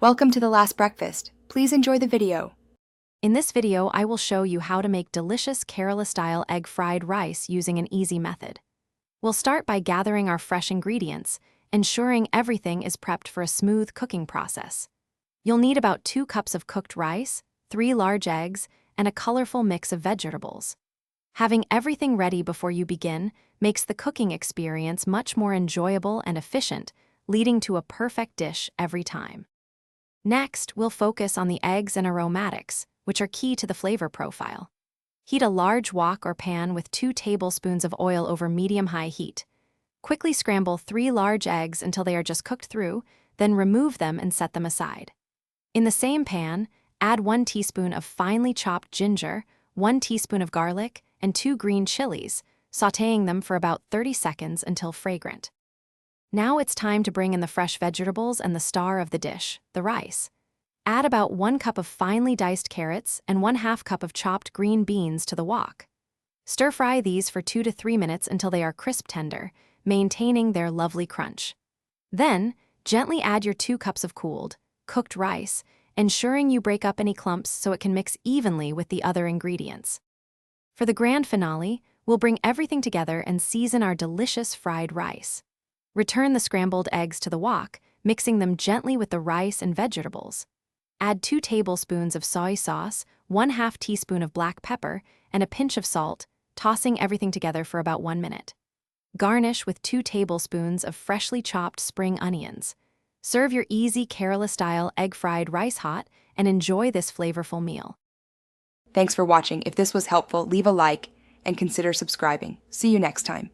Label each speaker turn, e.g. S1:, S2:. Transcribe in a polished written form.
S1: Welcome to the last breakfast. Please enjoy the video.
S2: In this video, I will show you how to make delicious Kerala-style egg fried rice using an easy method. We'll start by gathering our fresh ingredients, ensuring everything is prepped for a smooth cooking process. You'll need about 2 cups of cooked rice, 3 large eggs, and a colorful mix of vegetables. Having everything ready before you begin makes the cooking experience much more enjoyable and efficient, leading to a perfect dish every time. Next, we'll focus on the eggs and aromatics, which are key to the flavor profile. Heat a large wok or pan with 2 tablespoons of oil over medium-high heat. Quickly scramble 3 large eggs until they are just cooked through, then remove them and set them aside. In the same pan, add 1 teaspoon of finely chopped ginger, 1 teaspoon of garlic, and 2 green chilies, sautéing them for about 30 seconds until fragrant. Now it's time to bring in the fresh vegetables and the star of the dish, the rice. Add about 1 cup of finely diced carrots and 1/2 cup of chopped green beans to the wok. Stir-fry these for 2 to 3 minutes until they are crisp tender, maintaining their lovely crunch. Then, gently add your 2 cups of cooled, cooked rice, ensuring you break up any clumps so it can mix evenly with the other ingredients. For the grand finale, we'll bring everything together and season our delicious fried rice. Return the scrambled eggs to the wok, mixing them gently with the rice and vegetables. Add 2 tablespoons of soy sauce, 1/2 teaspoon of black pepper, and a pinch of salt, tossing everything together for about 1 minute. Garnish with 2 tablespoons of freshly chopped spring onions. Serve your easy Kerala-style egg-fried rice hot and enjoy this flavorful meal.
S1: Thanks for watching. If this was helpful, leave a like and consider subscribing. See you next time.